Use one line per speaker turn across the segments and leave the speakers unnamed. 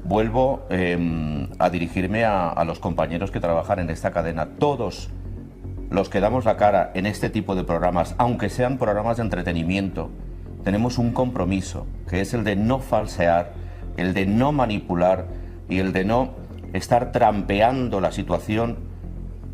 vuelvo a dirigirme a los compañeros que trabajan en esta cadena. Todos los que damos la cara en este tipo de programas, aunque sean programas de entretenimiento, tenemos un compromiso, que es el de no falsear, el de no manipular y el de no estar trampeando la situación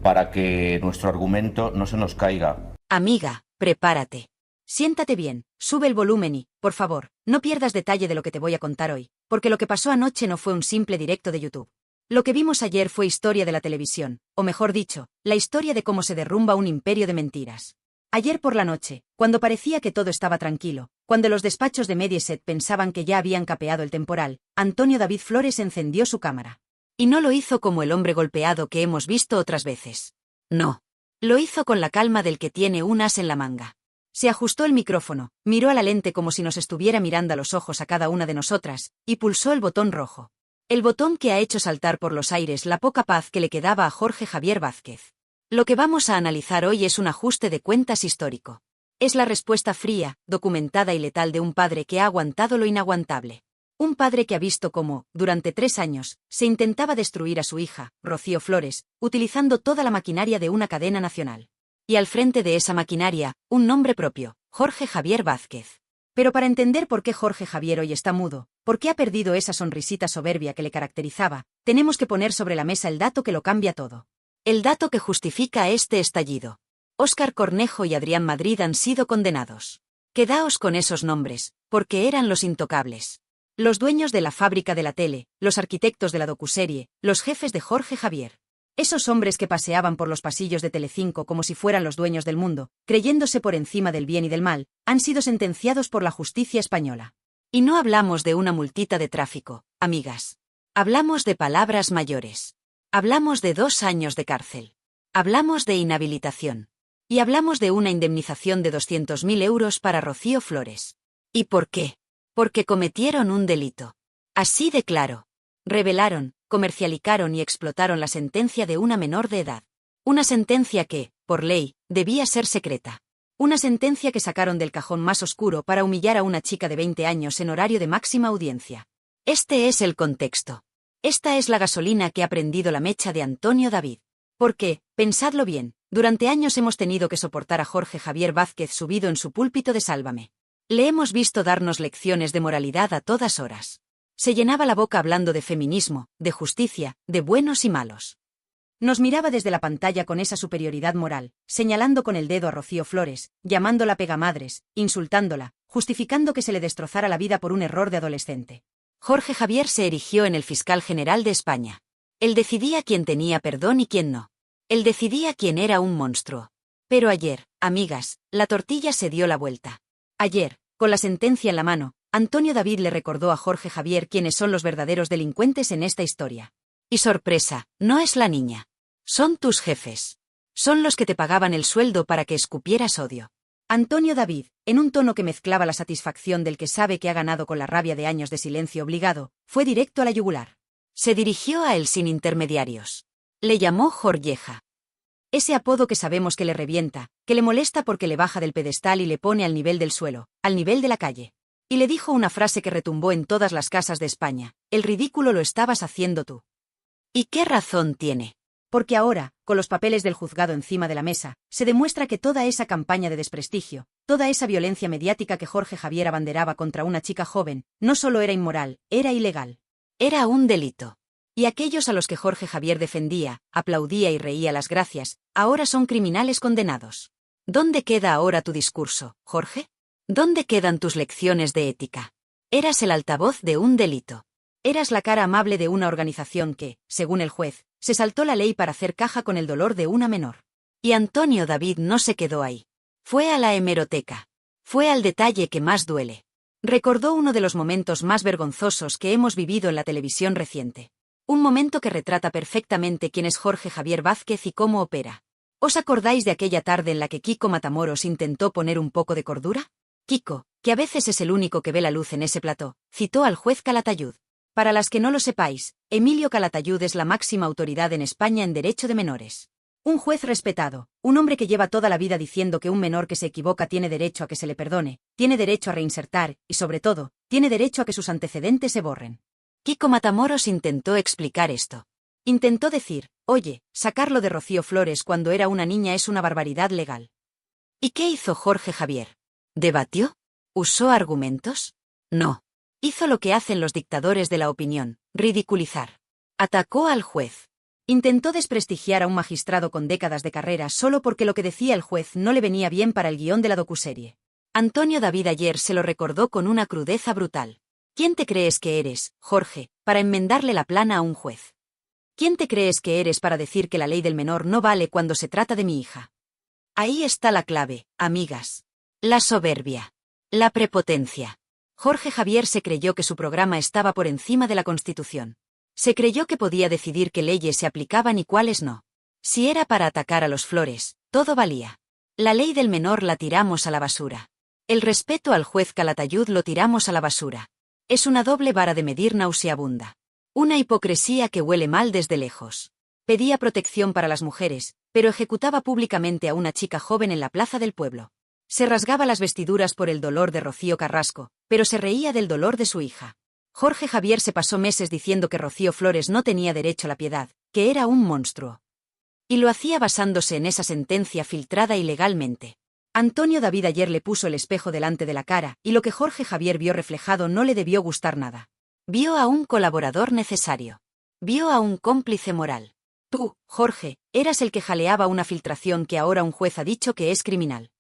para que nuestro argumento no se nos caiga.
Amiga, prepárate. Siéntate bien, sube el volumen y, por favor, no pierdas detalle de lo que te voy a contar hoy, porque lo que pasó anoche no fue un simple directo de YouTube. Lo que vimos ayer fue historia de la televisión, o mejor dicho, la historia de cómo se derrumba un imperio de mentiras. Ayer por la noche, cuando parecía que todo estaba tranquilo, cuando los despachos de Mediaset pensaban que ya habían capeado el temporal, Antonio David Flores encendió su cámara. Y no lo hizo como el hombre golpeado que hemos visto otras veces. No. Lo hizo con la calma del que tiene un as en la manga. Se ajustó el micrófono, miró a la lente como si nos estuviera mirando a los ojos a cada una de nosotras, y pulsó el botón rojo. El botón que ha hecho saltar por los aires la poca paz que le quedaba a Jorge Javier Vázquez. Lo que vamos a analizar hoy es un ajuste de cuentas histórico. Es la respuesta fría, documentada y letal de un padre que ha aguantado lo inaguantable. Un padre que ha visto cómo, durante 3 años, se intentaba destruir a su hija, Rocío Flores, utilizando toda la maquinaria de una cadena nacional. Y al frente de esa maquinaria, un nombre propio, Jorge Javier Vázquez. Pero para entender por qué Jorge Javier hoy está mudo, por qué ha perdido esa sonrisita soberbia que le caracterizaba, tenemos que poner sobre la mesa el dato que lo cambia todo. El dato que justifica este estallido. Óscar Cornejo y Adrián Madrid han sido condenados. Quedaos con esos nombres, porque eran los intocables. Los dueños de la fábrica de la tele, los arquitectos de la docuserie, los jefes de Jorge Javier. Esos hombres que paseaban por los pasillos de Telecinco como si fueran los dueños del mundo, creyéndose por encima del bien y del mal, han sido sentenciados por la justicia española. Y no hablamos de una multita de tráfico, amigas. Hablamos de palabras mayores. Hablamos de 2 años de cárcel. Hablamos de inhabilitación. Y hablamos de una indemnización de 200.000 euros para Rocío Flores. ¿Y por qué? Porque cometieron un delito. Así de claro. Revelaron, comercializaron y explotaron la sentencia de una menor de edad. Una sentencia que, por ley, debía ser secreta. Una sentencia que sacaron del cajón más oscuro para humillar a una chica de 20 años en horario de máxima audiencia. Este es el contexto. Esta es la gasolina que ha prendido la mecha de Antonio David. Porque, pensadlo bien, durante años hemos tenido que soportar a Jorge Javier Vázquez subido en su púlpito de Sálvame. Le hemos visto darnos lecciones de moralidad a todas horas. Se llenaba la boca hablando de feminismo, de justicia, de buenos y malos. Nos miraba desde la pantalla con esa superioridad moral, señalando con el dedo a Rocío Flores, llamándola pegamadres, insultándola, justificando que se le destrozara la vida por un error de adolescente. Jorge Javier se erigió en el fiscal general de España. Él decidía quién tenía perdón y quién no. Él decidía quién era un monstruo. Pero ayer, amigas, la tortilla se dio la vuelta. Ayer, con la sentencia en la mano, Antonio David le recordó a Jorge Javier quiénes son los verdaderos delincuentes en esta historia. Y sorpresa, no es la niña. Son tus jefes. Son los que te pagaban el sueldo para que escupieras odio. Antonio David, en un tono que mezclaba la satisfacción del que sabe que ha ganado con la rabia de años de silencio obligado, fue directo a la yugular. Se dirigió a él sin intermediarios. Le llamó Jorgeja. Ese apodo que sabemos que le revienta, que le molesta porque le baja del pedestal y le pone al nivel del suelo, al nivel de la calle. Y le dijo una frase que retumbó en todas las casas de España: el ridículo lo estabas haciendo tú. ¿Y qué razón tiene? Porque ahora, con los papeles del juzgado encima de la mesa, se demuestra que toda esa campaña de desprestigio, toda esa violencia mediática que Jorge Javier abanderaba contra una chica joven, no solo era inmoral, era ilegal. Era un delito. Y aquellos a los que Jorge Javier defendía, aplaudía y reía las gracias, ahora son criminales condenados. ¿Dónde queda ahora tu discurso, Jorge? ¿Dónde quedan tus lecciones de ética? Eras el altavoz de un delito. Eras la cara amable de una organización que, según el juez, se saltó la ley para hacer caja con el dolor de una menor. Y Antonio David no se quedó ahí. Fue a la hemeroteca. Fue al detalle que más duele. Recordó uno de los momentos más vergonzosos que hemos vivido en la televisión reciente. Un momento que retrata perfectamente quién es Jorge Javier Vázquez y cómo opera. ¿Os acordáis de aquella tarde en la que Kiko Matamoros intentó poner un poco de cordura? Kiko, que a veces es el único que ve la luz en ese plató, citó al juez Calatayud. Para las que no lo sepáis, Emilio Calatayud es la máxima autoridad en España en derecho de menores. Un juez respetado, un hombre que lleva toda la vida diciendo que un menor que se equivoca tiene derecho a que se le perdone, tiene derecho a reinsertar y, sobre todo, tiene derecho a que sus antecedentes se borren. Kiko Matamoros intentó explicar esto. Intentó decir, oye, sacarlo de Rocío Flores cuando era una niña es una barbaridad legal. ¿Y qué hizo Jorge Javier? ¿Debatió? ¿Usó argumentos? No. Hizo lo que hacen los dictadores de la opinión, ridiculizar. Atacó al juez. Intentó desprestigiar a un magistrado con décadas de carrera solo porque lo que decía el juez no le venía bien para el guión de la docuserie. Antonio David ayer se lo recordó con una crudeza brutal. ¿Quién te crees que eres, Jorge, para enmendarle la plana a un juez? ¿Quién te crees que eres para decir que la ley del menor no vale cuando se trata de mi hija? Ahí está la clave, amigas. La soberbia. La prepotencia. Jorge Javier se creyó que su programa estaba por encima de la Constitución. Se creyó que podía decidir qué leyes se aplicaban y cuáles no. Si era para atacar a los Flores, todo valía. La ley del menor la tiramos a la basura. El respeto al juez Calatayud lo tiramos a la basura. Es una doble vara de medir nauseabunda. Una hipocresía que huele mal desde lejos. Pedía protección para las mujeres, pero ejecutaba públicamente a una chica joven en la plaza del pueblo. Se rasgaba las vestiduras por el dolor de Rocío Carrasco, pero se reía del dolor de su hija. Jorge Javier se pasó meses diciendo que Rocío Flores no tenía derecho a la piedad, que era un monstruo. Y lo hacía basándose en esa sentencia filtrada ilegalmente. Antonio David ayer le puso el espejo delante de la cara, y lo que Jorge Javier vio reflejado no le debió gustar nada. Vio a un colaborador necesario. Vio a un cómplice moral. Tú, Jorge, eras el que jaleaba una filtración que ahora un juez ha dicho que es criminal.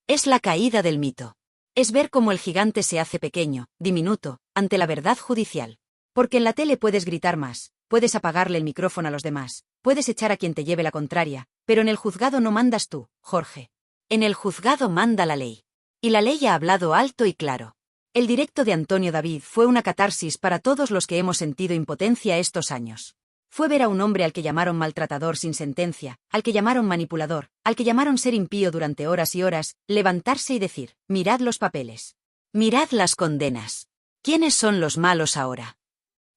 Es la caída del mito. Es ver cómo el gigante se hace pequeño, diminuto, ante la verdad judicial. Porque en la tele puedes gritar más, puedes apagarle el micrófono a los demás, puedes echar a quien te lleve la contraria, pero en el juzgado no mandas tú, Jorge. En el juzgado manda la ley. Y la ley ha hablado alto y claro. El directo de Antonio David fue una catarsis para todos los que hemos sentido impotencia estos años. Fue ver a un hombre al que llamaron maltratador sin sentencia, al que llamaron manipulador, al que llamaron ser impío durante horas y horas, levantarse y decir, mirad los papeles. Mirad las condenas. ¿Quiénes son los malos ahora?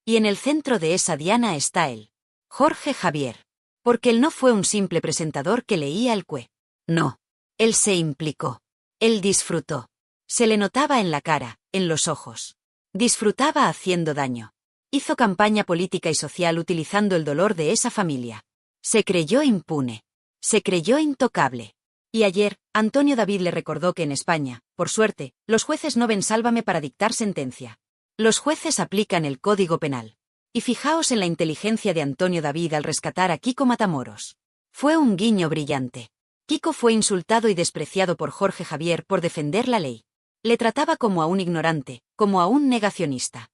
Y en el centro de esa diana está él. Jorge Javier. Porque él no fue un simple presentador que leía el cue. No. Él se implicó. Él disfrutó. Se le notaba en la cara, en los ojos. Disfrutaba haciendo daño. Hizo campaña política y social utilizando el dolor de esa familia. Se creyó impune. Se creyó intocable. Y ayer, Antonio David le recordó que en España, por suerte, los jueces no ven Sálvame para dictar sentencia. Los jueces aplican el Código Penal. Y fijaos en la inteligencia de Antonio David al rescatar a Kiko Matamoros. Fue un guiño brillante. Kiko fue insultado y despreciado por Jorge Javier por defender la ley. Le trataba como a un ignorante, como a un negacionista.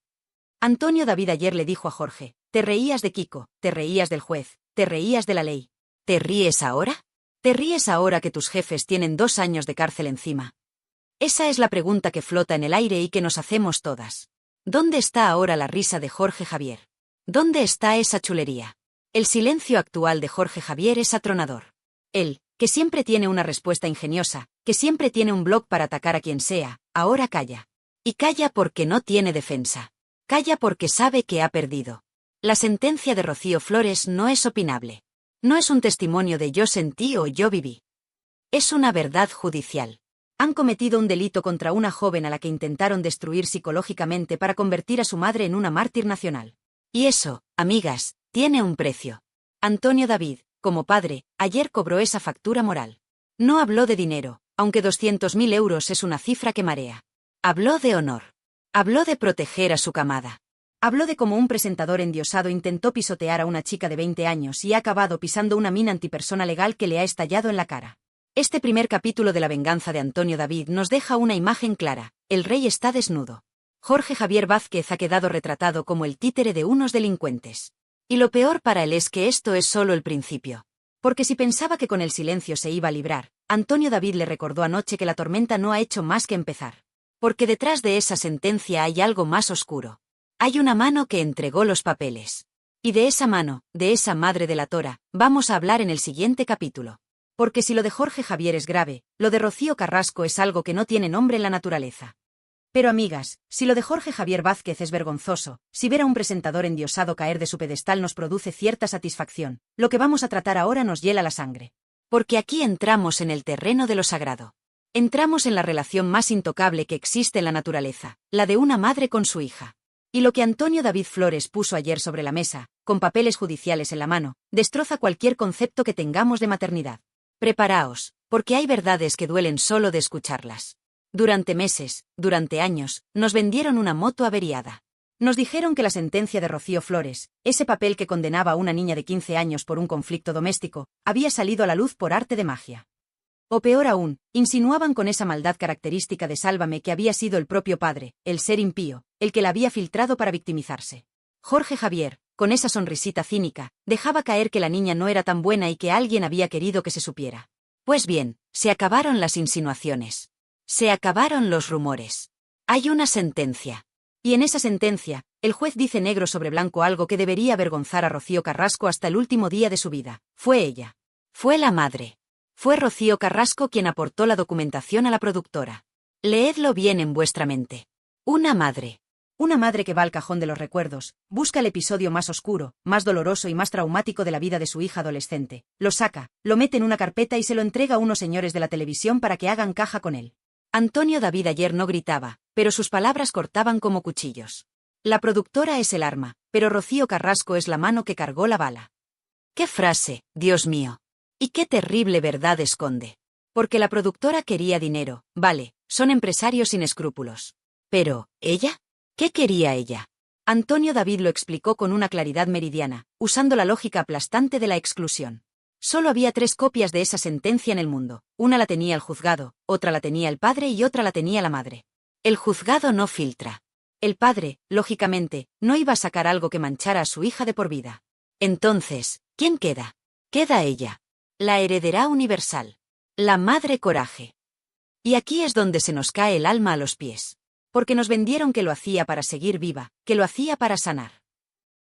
Antonio David ayer le dijo a Jorge, te reías de Kiko, te reías del juez, te reías de la ley. ¿Te ríes ahora? ¿Te ríes ahora que tus jefes tienen 2 años de cárcel encima? Esa es la pregunta que flota en el aire y que nos hacemos todas. ¿Dónde está ahora la risa de Jorge Javier? ¿Dónde está esa chulería? El silencio actual de Jorge Javier es atronador. Él, que siempre tiene una respuesta ingeniosa, que siempre tiene un blog para atacar a quien sea, ahora calla. Y calla porque no tiene defensa. Calla porque sabe que ha perdido. La sentencia de Rocío Flores no es opinable. No es un testimonio de yo sentí o yo viví. Es una verdad judicial. Han cometido un delito contra una joven a la que intentaron destruir psicológicamente para convertir a su madre en una mártir nacional. Y eso, amigas, tiene un precio. Antonio David, como padre, ayer cobró esa factura moral. No habló de dinero, aunque 200.000 euros es una cifra que marea. Habló de honor. Habló de proteger a su camada. Habló de cómo un presentador endiosado intentó pisotear a una chica de 20 años y ha acabado pisando una mina antipersona legal que le ha estallado en la cara. Este primer capítulo de La venganza de Antonio David nos deja una imagen clara: el rey está desnudo. Jorge Javier Vázquez ha quedado retratado como el títere de unos delincuentes. Y lo peor para él es que esto es solo el principio. Porque si pensaba que con el silencio se iba a librar, Antonio David le recordó anoche que la tormenta no ha hecho más que empezar. Porque detrás de esa sentencia hay algo más oscuro. Hay una mano que entregó los papeles. Y de esa mano, de esa madre delatora, vamos a hablar en el siguiente capítulo. Porque si lo de Jorge Javier es grave, lo de Rocío Carrasco es algo que no tiene nombre en la naturaleza. Pero amigas, si lo de Jorge Javier Vázquez es vergonzoso, si ver a un presentador endiosado caer de su pedestal nos produce cierta satisfacción, lo que vamos a tratar ahora nos hiela la sangre. Porque aquí entramos en el terreno de lo sagrado. Entramos en la relación más intocable que existe en la naturaleza, la de una madre con su hija. Y lo que Antonio David Flores puso ayer sobre la mesa, con papeles judiciales en la mano, destroza cualquier concepto que tengamos de maternidad. Preparaos, porque hay verdades que duelen solo de escucharlas. Durante meses, durante años, nos vendieron una moto averiada. Nos dijeron que la sentencia de Rocío Flores, ese papel que condenaba a una niña de 15 años por un conflicto doméstico, había salido a la luz por arte de magia. O peor aún, insinuaban con esa maldad característica de Sálvame que había sido el propio padre, el ser impío, el que la había filtrado para victimizarse. Jorge Javier, con esa sonrisita cínica, dejaba caer que la niña no era tan buena y que alguien había querido que se supiera. Pues bien, se acabaron las insinuaciones. Se acabaron los rumores. Hay una sentencia. Y en esa sentencia, el juez dice negro sobre blanco algo que debería avergonzar a Rocío Carrasco hasta el último día de su vida. Fue ella. Fue la madre. Fue Rocío Carrasco quien aportó la documentación a la productora. Leedlo bien en vuestra mente. Una madre. Una madre que va al cajón de los recuerdos, busca el episodio más oscuro, más doloroso y más traumático de la vida de su hija adolescente, lo saca, lo mete en una carpeta y se lo entrega a unos señores de la televisión para que hagan caja con él. Antonio David ayer no gritaba, pero sus palabras cortaban como cuchillos. La productora es el arma, pero Rocío Carrasco es la mano que cargó la bala. ¡Qué frase, Dios mío! Y qué terrible verdad esconde. Porque la productora quería dinero, vale, son empresarios sin escrúpulos. Pero, ¿ella? ¿Qué quería ella? Antonio David lo explicó con una claridad meridiana, usando la lógica aplastante de la exclusión. Solo había 3 copias de esa sentencia en el mundo. Una la tenía el juzgado, otra la tenía el padre y otra la tenía la madre. El juzgado no filtra. El padre, lógicamente, no iba a sacar algo que manchara a su hija de por vida. Entonces, ¿quién queda? Queda ella. La heredera universal. La madre coraje. Y aquí es donde se nos cae el alma a los pies. Porque nos vendieron que lo hacía para seguir viva, que lo hacía para sanar.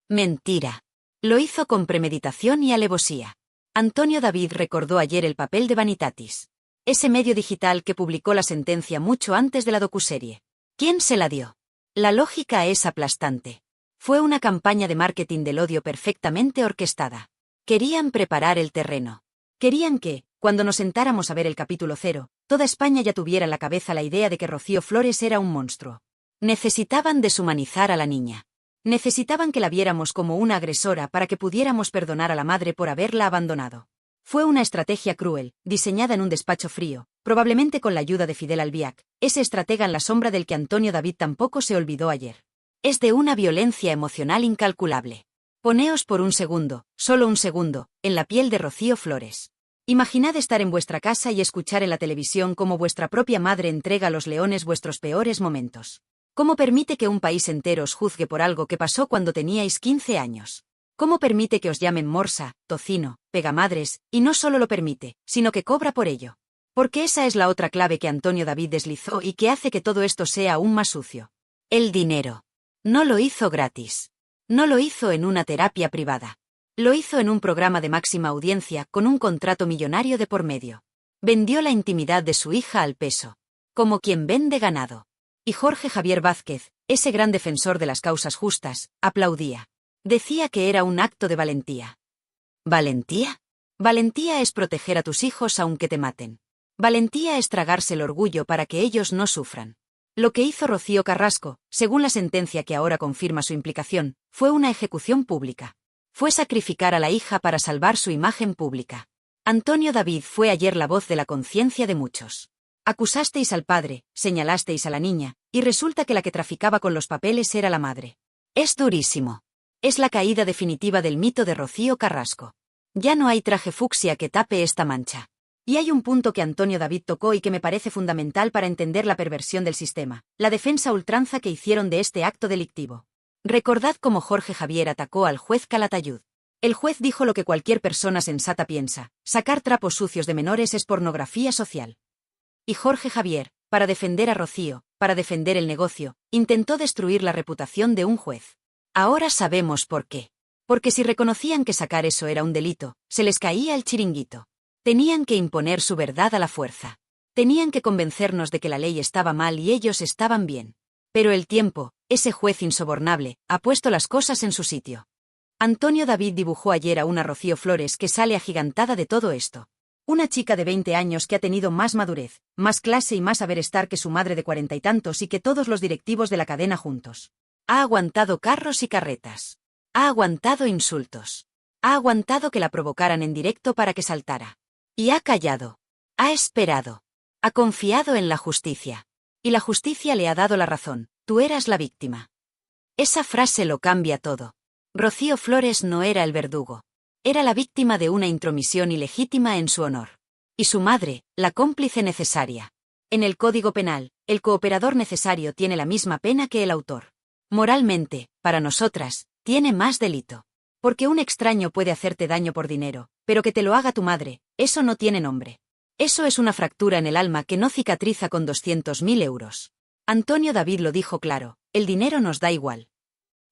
Mentira. Lo hizo con premeditación y alevosía. Antonio David recordó ayer el papel de Vanitatis. Ese medio digital que publicó la sentencia mucho antes de la docuserie. ¿Quién se la dio? La lógica es aplastante. Fue una campaña de marketing del odio perfectamente orquestada. Querían preparar el terreno. Querían que, cuando nos sentáramos a ver el capítulo 0, toda España ya tuviera en la cabeza la idea de que Rocío Flores era un monstruo. Necesitaban deshumanizar a la niña. Necesitaban que la viéramos como una agresora para que pudiéramos perdonar a la madre por haberla abandonado. Fue una estrategia cruel, diseñada en un despacho frío, probablemente con la ayuda de Fidel Albiac, ese estratega en la sombra del que Antonio David tampoco se olvidó ayer. Es de una violencia emocional incalculable. Poneos por un segundo, solo un segundo, en la piel de Rocío Flores. Imaginad estar en vuestra casa y escuchar en la televisión cómo vuestra propia madre entrega a los leones vuestros peores momentos. ¿Cómo permite que un país entero os juzgue por algo que pasó cuando teníais 15 años? ¿Cómo permite que os llamen morsa, tocino, pegamadres, y no solo lo permite, sino que cobra por ello? Porque esa es la otra clave que Antonio David deslizó y que hace que todo esto sea aún más sucio. El dinero. No lo hizo gratis. No lo hizo en una terapia privada. Lo hizo en un programa de máxima audiencia con un contrato millonario de por medio. Vendió la intimidad de su hija al peso. Como quien vende ganado. Y Jorge Javier Vázquez, ese gran defensor de las causas justas, aplaudía. Decía que era un acto de valentía. ¿Valentía? Valentía es proteger a tus hijos aunque te maten. Valentía es tragarse el orgullo para que ellos no sufran. Lo que hizo Rocío Carrasco, según la sentencia que ahora confirma su implicación, fue una ejecución pública. Fue sacrificar a la hija para salvar su imagen pública. Antonio David fue ayer la voz de la conciencia de muchos. Acusasteis al padre, señalasteis a la niña, y resulta que la que traficaba con los papeles era la madre. Es durísimo. Es la caída definitiva del mito de Rocío Carrasco. Ya no hay traje fucsia que tape esta mancha. Y hay un punto que Antonio David tocó y que me parece fundamental para entender la perversión del sistema, la defensa a ultranza que hicieron de este acto delictivo. Recordad cómo Jorge Javier atacó al juez Calatayud. El juez dijo lo que cualquier persona sensata piensa: sacar trapos sucios de menores es pornografía social. Y Jorge Javier, para defender a Rocío, para defender el negocio, intentó destruir la reputación de un juez. Ahora sabemos por qué. Porque si reconocían que sacar eso era un delito, se les caía el chiringuito. Tenían que imponer su verdad a la fuerza. Tenían que convencernos de que la ley estaba mal y ellos estaban bien. Pero el tiempo, ese juez insobornable, ha puesto las cosas en su sitio. Antonio David dibujó ayer a una Rocío Flores que sale agigantada de todo esto. Una chica de 20 años que ha tenido más madurez, más clase y más saber estar que su madre de 40 y tantos y que todos los directivos de la cadena juntos. Ha aguantado carros y carretas. Ha aguantado insultos. Ha aguantado que la provocaran en directo para que saltara. Y ha callado. Ha esperado. Ha confiado en la justicia. Y la justicia le ha dado la razón. Tú eras la víctima. Esa frase lo cambia todo. Rocío Flores no era el verdugo. Era la víctima de una intromisión ilegítima en su honor. Y su madre, la cómplice necesaria. En el Código Penal, el cooperador necesario tiene la misma pena que el autor. Moralmente, para nosotras, tiene más delito. Porque un extraño puede hacerte daño por dinero, pero que te lo haga tu madre, eso no tiene nombre. Eso es una fractura en el alma que no cicatriza con 200.000 euros. Antonio David lo dijo claro, el dinero nos da igual.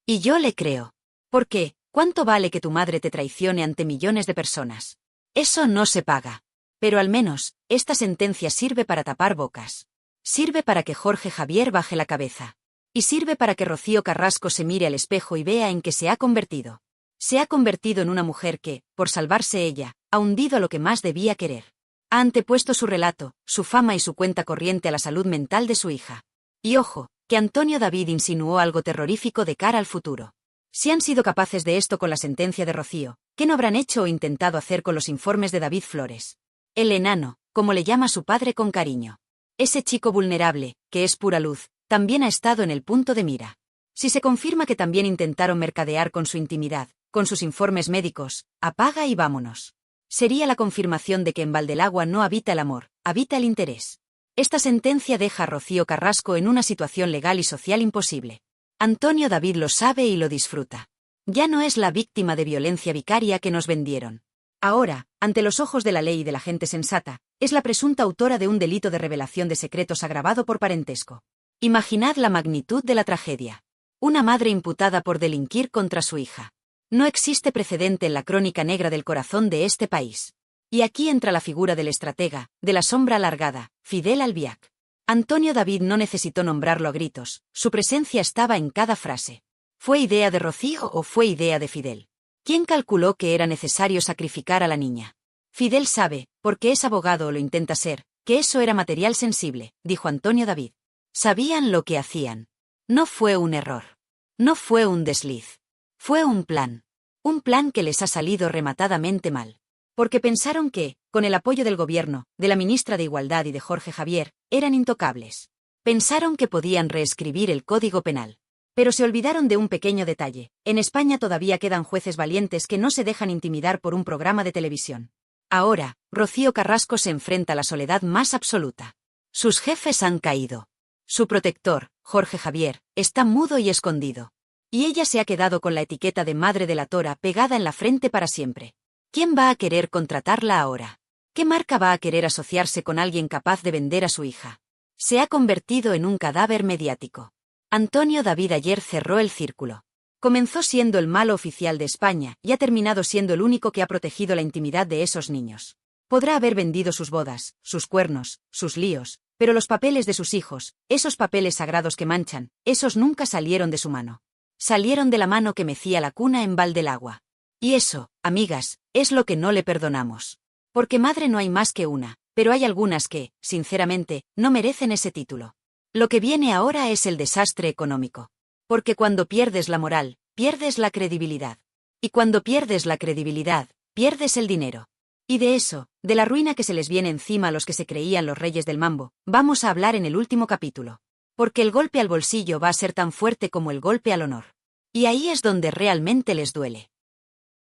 Y yo le creo. ¿Por qué? ¿Cuánto vale que tu madre te traicione ante millones de personas? Eso no se paga. Pero al menos, esta sentencia sirve para tapar bocas. Sirve para que Jorge Javier baje la cabeza. Y sirve para que Rocío Carrasco se mire al espejo y vea en qué se ha convertido. Se ha convertido en una mujer que, por salvarse ella, ha hundido lo que más debía querer. Ha antepuesto su relato, su fama y su cuenta corriente a la salud mental de su hija. Y ojo, que Antonio David insinuó algo terrorífico de cara al futuro. Si han sido capaces de esto con la sentencia de Rocío, ¿qué no habrán hecho o intentado hacer con los informes de David Flores? El enano, como le llama su padre con cariño. Ese chico vulnerable, que es pura luz, también ha estado en el punto de mira. Si se confirma que también intentaron mercadear con su intimidad, con sus informes médicos, apaga y vámonos. Sería la confirmación de que en Valdelagua no habita el amor, habita el interés. Esta sentencia deja a Rocío Carrasco en una situación legal y social imposible. Antonio David lo sabe y lo disfruta. Ya no es la víctima de violencia vicaria que nos vendieron. Ahora, ante los ojos de la ley y de la gente sensata, es la presunta autora de un delito de revelación de secretos agravado por parentesco. Imaginad la magnitud de la tragedia. Una madre imputada por delinquir contra su hija. No existe precedente en la crónica negra del corazón de este país. Y aquí entra la figura del estratega, de la sombra alargada, Fidel Albiac. Antonio David no necesitó nombrarlo a gritos, su presencia estaba en cada frase. ¿Fue idea de Rocío o fue idea de Fidel? ¿Quién calculó que era necesario sacrificar a la niña? Fidel sabe, porque es abogado o lo intenta ser, que eso era material sensible, dijo Antonio David. Sabían lo que hacían. No fue un error. No fue un desliz. Fue un plan. Un plan que les ha salido rematadamente mal. Porque pensaron que, con el apoyo del gobierno, de la ministra de Igualdad y de Jorge Javier, eran intocables. Pensaron que podían reescribir el Código Penal. Pero se olvidaron de un pequeño detalle. En España todavía quedan jueces valientes que no se dejan intimidar por un programa de televisión. Ahora, Rocío Carrasco se enfrenta a la soledad más absoluta. Sus jefes han caído. Su protector, Jorge Javier, está mudo y escondido. Y ella se ha quedado con la etiqueta de madre delatora pegada en la frente para siempre. ¿Quién va a querer contratarla ahora? ¿Qué marca va a querer asociarse con alguien capaz de vender a su hija? Se ha convertido en un cadáver mediático. Antonio David ayer cerró el círculo. Comenzó siendo el malo oficial de España y ha terminado siendo el único que ha protegido la intimidad de esos niños. Podrá haber vendido sus bodas, sus cuernos, sus líos, pero los papeles de sus hijos, esos papeles sagrados que manchan, esos nunca salieron de su mano. Salieron de la mano que mecía la cuna en Valdelagua. Y eso, amigas, es lo que no le perdonamos. Porque madre no hay más que una, pero hay algunas que, sinceramente, no merecen ese título. Lo que viene ahora es el desastre económico. Porque cuando pierdes la moral, pierdes la credibilidad. Y cuando pierdes la credibilidad, pierdes el dinero. Y de eso, de la ruina que se les viene encima a los que se creían los reyes del mambo, vamos a hablar en el último capítulo. Porque el golpe al bolsillo va a ser tan fuerte como el golpe al honor. Y ahí es donde realmente les duele.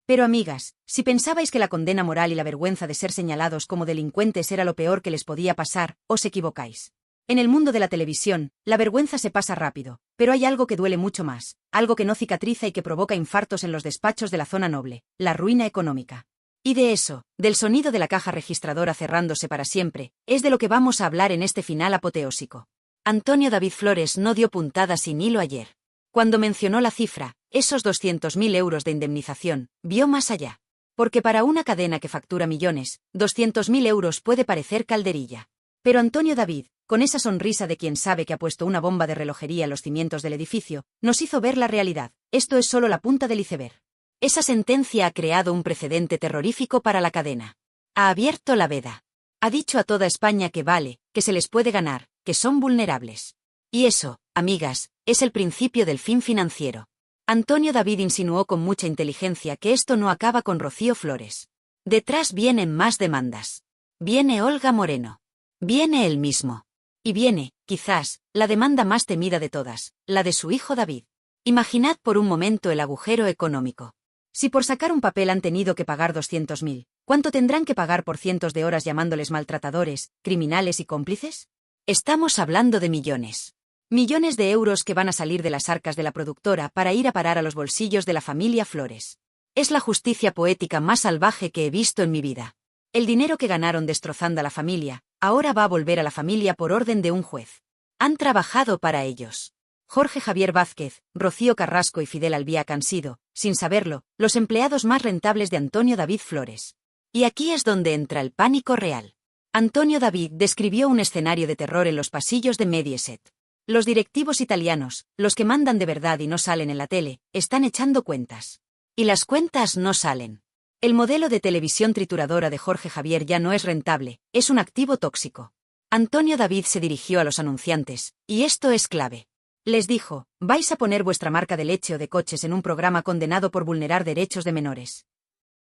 Pero amigas, si pensabais que la condena moral y la vergüenza de ser señalados como delincuentes era lo peor que les podía pasar, os equivocáis. En el mundo de la televisión, la vergüenza se pasa rápido, pero hay algo que duele mucho más, algo que no cicatriza y que provoca infartos en los despachos de la zona noble, la ruina económica. Y de eso, del sonido de la caja registradora cerrándose para siempre, es de lo que vamos a hablar en este final apoteósico. Antonio David Flores no dio puntada sin hilo ayer. Cuando mencionó la cifra, esos 200.000 euros de indemnización, vio más allá. Porque para una cadena que factura millones, 200.000 euros puede parecer calderilla. Pero Antonio David, con esa sonrisa de quien sabe que ha puesto una bomba de relojería en los cimientos del edificio, nos hizo ver la realidad. Esto es solo la punta del iceberg. Esa sentencia ha creado un precedente terrorífico para la cadena. Ha abierto la veda. Ha dicho a toda España que vale, que se les puede ganar, que son vulnerables. Y eso, amigas, Es el principio del fin financiero. Antonio David insinuó con mucha inteligencia que esto no acaba con Rocío Flores. Detrás vienen más demandas. Viene Olga Moreno. Viene él mismo. Y viene, quizás, la demanda más temida de todas, la de su hijo David. Imaginad por un momento el agujero económico. Si por sacar un papel han tenido que pagar 200.000, ¿cuánto tendrán que pagar por cientos de horas llamándoles maltratadores, criminales y cómplices? Estamos hablando de millones. Millones de euros que van a salir de las arcas de la productora para ir a parar a los bolsillos de la familia Flores. Es la justicia poética más salvaje que he visto en mi vida. El dinero que ganaron destrozando a la familia, ahora va a volver a la familia por orden de un juez. Han trabajado para ellos. Jorge Javier Vázquez, Rocío Carrasco y Fidel Albiac han sido, sin saberlo, los empleados más rentables de Antonio David Flores. Y aquí es donde entra el pánico real. Antonio David describió un escenario de terror en los pasillos de Mediaset. Los directivos italianos, los que mandan de verdad y no salen en la tele, están echando cuentas. Y las cuentas no salen. El modelo de televisión trituradora de Jorge Javier ya no es rentable, es un activo tóxico. Antonio David se dirigió a los anunciantes, y esto es clave. Les dijo, vais a poner vuestra marca de leche o de coches en un programa condenado por vulnerar derechos de menores.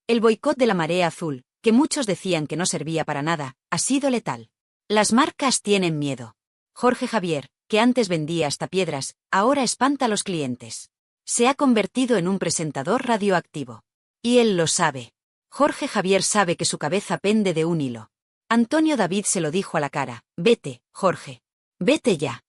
El boicot de la marea azul, que muchos decían que no servía para nada, ha sido letal. Las marcas tienen miedo. Jorge Javier, que antes vendía hasta piedras, ahora espanta a los clientes. Se ha convertido en un presentador radioactivo. Y él lo sabe. Jorge Javier sabe que su cabeza pende de un hilo. Antonio David se lo dijo a la cara, vete, Jorge. Vete ya.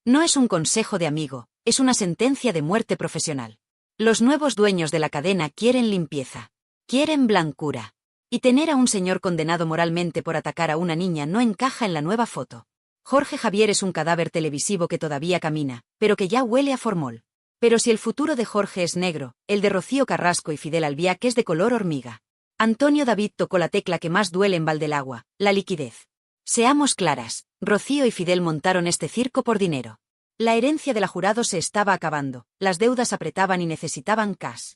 No es un consejo de amigo, es una sentencia de muerte profesional. Los nuevos dueños de la cadena quieren limpieza. Quieren blancura. Y tener a un señor condenado moralmente por atacar a una niña no encaja en la nueva foto. Jorge Javier es un cadáver televisivo que todavía camina, pero que ya huele a formol. Pero si el futuro de Jorge es negro, el de Rocío Carrasco y Fidel Albiac es de color hormiga. Antonio David tocó la tecla que más duele en Valdelagua, la liquidez. Seamos claras, Rocío y Fidel montaron este circo por dinero. La herencia de la Jurado se estaba acabando, las deudas apretaban y necesitaban cash.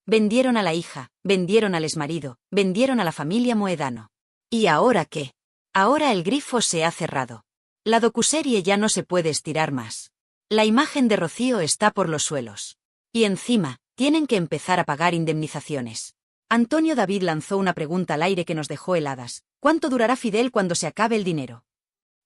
Vendieron a la hija, vendieron al exmarido, vendieron a la familia Moedano. ¿Y ahora qué? Ahora el grifo se ha cerrado. La docuserie ya no se puede estirar más. La imagen de Rocío está por los suelos. Y encima, tienen que empezar a pagar indemnizaciones. Antonio David lanzó una pregunta al aire que nos dejó heladas. ¿Cuánto durará Fidel cuando se acabe el dinero?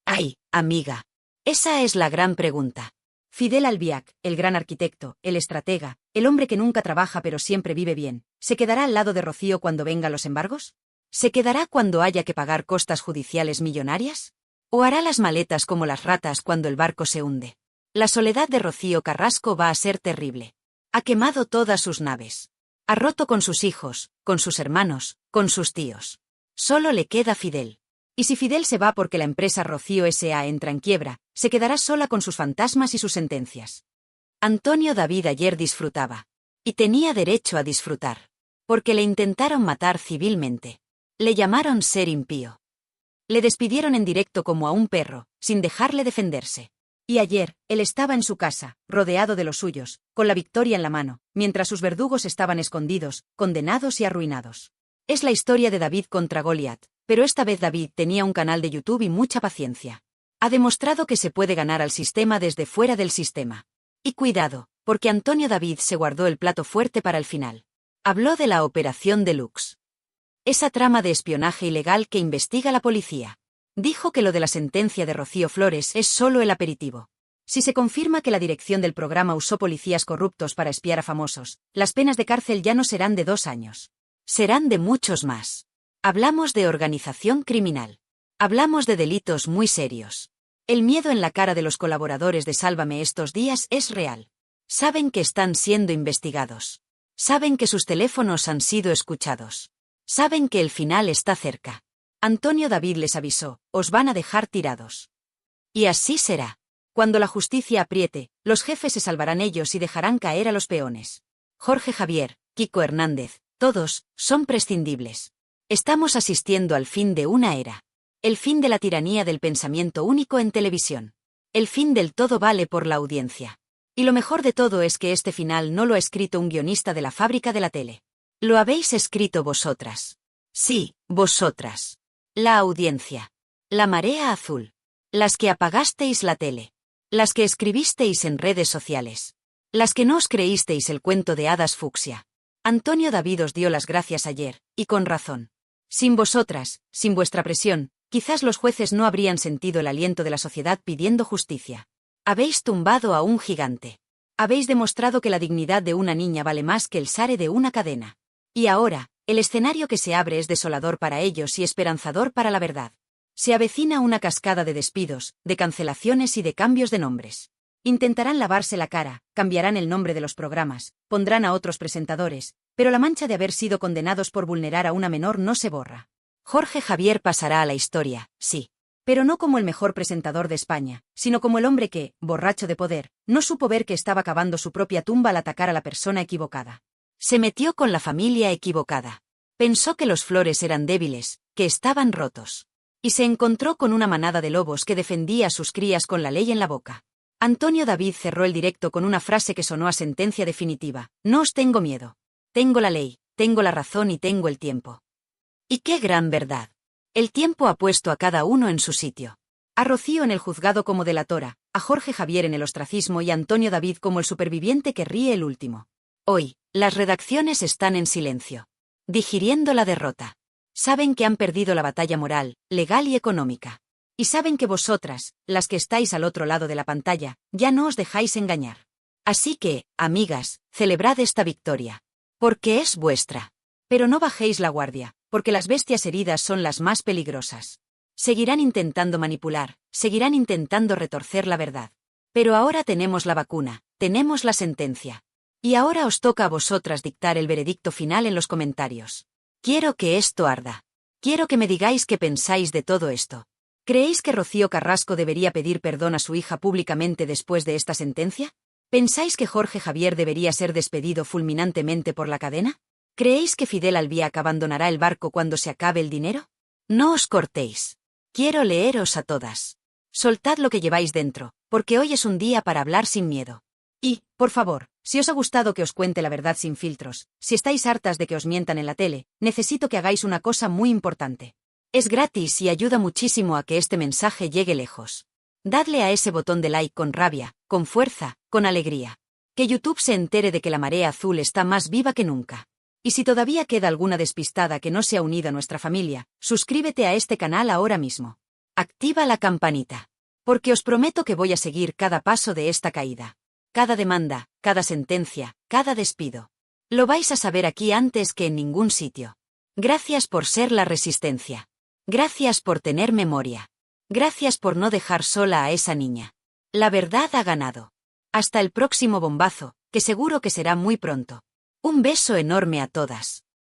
¡Ay, amiga! Esa es la gran pregunta. Fidel Albiac, el gran arquitecto, el estratega, el hombre que nunca trabaja pero siempre vive bien, ¿se quedará al lado de Rocío cuando vengan los embargos? ¿Se quedará cuando haya que pagar costas judiciales millonarias? ¿O hará las maletas como las ratas cuando el barco se hunde? La soledad de Rocío Carrasco va a ser terrible. Ha quemado todas sus naves. Ha roto con sus hijos, con sus hermanos, con sus tíos. Solo le queda Fidel. Y si Fidel se va porque la empresa Rocío S.A. entra en quiebra, se quedará sola con sus fantasmas y sus sentencias. Antonio David ayer disfrutaba. Y tenía derecho a disfrutar. Porque le intentaron matar civilmente. Le llamaron ser impío. Le despidieron en directo como a un perro, sin dejarle defenderse. Y ayer, él estaba en su casa, rodeado de los suyos, con la victoria en la mano, mientras sus verdugos estaban escondidos, condenados y arruinados. Es la historia de David contra Goliat, pero esta vez David tenía un canal de YouTube y mucha paciencia. Ha demostrado que se puede ganar al sistema desde fuera del sistema. Y cuidado, porque Antonio David se guardó el plato fuerte para el final. Habló de la Operación Deluxe. Esa trama de espionaje ilegal que investiga la policía. Dijo que lo de la sentencia de Rocío Flores es solo el aperitivo. Si se confirma que la dirección del programa usó policías corruptos para espiar a famosos, las penas de cárcel ya no serán de 2 años. Serán de muchos más. Hablamos de organización criminal. Hablamos de delitos muy serios. El miedo en la cara de los colaboradores de Sálvame estos días es real. Saben que están siendo investigados. Saben que sus teléfonos han sido escuchados. Saben que el final está cerca. Antonio David les avisó, os van a dejar tirados. Y así será. Cuando la justicia apriete, los jefes se salvarán ellos y dejarán caer a los peones. Jorge Javier, Kiko Hernández, todos, son prescindibles. Estamos asistiendo al fin de una era. El fin de la tiranía del pensamiento único en televisión. El fin del todo vale por la audiencia. Y lo mejor de todo es que este final no lo ha escrito un guionista de la fábrica de la tele. Lo habéis escrito vosotras. Sí, vosotras. La audiencia. La marea azul. Las que apagasteis la tele. Las que escribisteis en redes sociales. Las que no os creísteis el cuento de hadas fucsia. Antonio David os dio las gracias ayer, y con razón. Sin vosotras, sin vuestra presión, quizás los jueces no habrían sentido el aliento de la sociedad pidiendo justicia. Habéis tumbado a un gigante. Habéis demostrado que la dignidad de una niña vale más que el sare de una cadena. Y ahora, el escenario que se abre es desolador para ellos y esperanzador para la verdad. Se avecina una cascada de despidos, de cancelaciones y de cambios de nombres. Intentarán lavarse la cara, cambiarán el nombre de los programas, pondrán a otros presentadores, pero la mancha de haber sido condenados por vulnerar a una menor no se borra. Jorge Javier pasará a la historia, sí. Pero no como el mejor presentador de España, sino como el hombre que, borracho de poder, no supo ver que estaba cavando su propia tumba al atacar a la persona equivocada. Se metió con la familia equivocada. Pensó que los Flores eran débiles, que estaban rotos. Y se encontró con una manada de lobos que defendía a sus crías con la ley en la boca. Antonio David cerró el directo con una frase que sonó a sentencia definitiva. No os tengo miedo. Tengo la ley, tengo la razón y tengo el tiempo. Y qué gran verdad. El tiempo ha puesto a cada uno en su sitio. A Rocío en el juzgado como delatora, a Jorge Javier en el ostracismo y a Antonio David como el superviviente que ríe el último. Hoy, las redacciones están en silencio. Digiriendo la derrota. Saben que han perdido la batalla moral, legal y económica. Y saben que vosotras, las que estáis al otro lado de la pantalla, ya no os dejáis engañar. Así que, amigas, celebrad esta victoria. Porque es vuestra. Pero no bajéis la guardia, porque las bestias heridas son las más peligrosas. Seguirán intentando manipular, seguirán intentando retorcer la verdad. Pero ahora tenemos la vacuna, tenemos la sentencia. Y ahora os toca a vosotras dictar el veredicto final en los comentarios. Quiero que esto arda. Quiero que me digáis qué pensáis de todo esto. ¿Creéis que Rocío Carrasco debería pedir perdón a su hija públicamente después de esta sentencia? ¿Pensáis que Jorge Javier debería ser despedido fulminantemente por la cadena? ¿Creéis que Fidel Albiac abandonará el barco cuando se acabe el dinero? No os cortéis. Quiero leeros a todas. Soltad lo que lleváis dentro, porque hoy es un día para hablar sin miedo. Y, por favor, si os ha gustado que os cuente la verdad sin filtros, si estáis hartas de que os mientan en la tele, necesito que hagáis una cosa muy importante. Es gratis y ayuda muchísimo a que este mensaje llegue lejos. Dadle a ese botón de like con rabia, con fuerza, con alegría. Que YouTube se entere de que la marea azul está más viva que nunca. Y si todavía queda alguna despistada que no se ha unido a nuestra familia, suscríbete a este canal ahora mismo. Activa la campanita. Porque os prometo que voy a seguir cada paso de esta caída. Cada demanda, cada sentencia, cada despido. Lo vais a saber aquí antes que en ningún sitio. Gracias por ser la resistencia. Gracias por tener memoria. Gracias por no dejar sola a esa niña. La verdad ha ganado. Hasta el próximo bombazo, que seguro que será muy pronto. Un beso enorme a todas.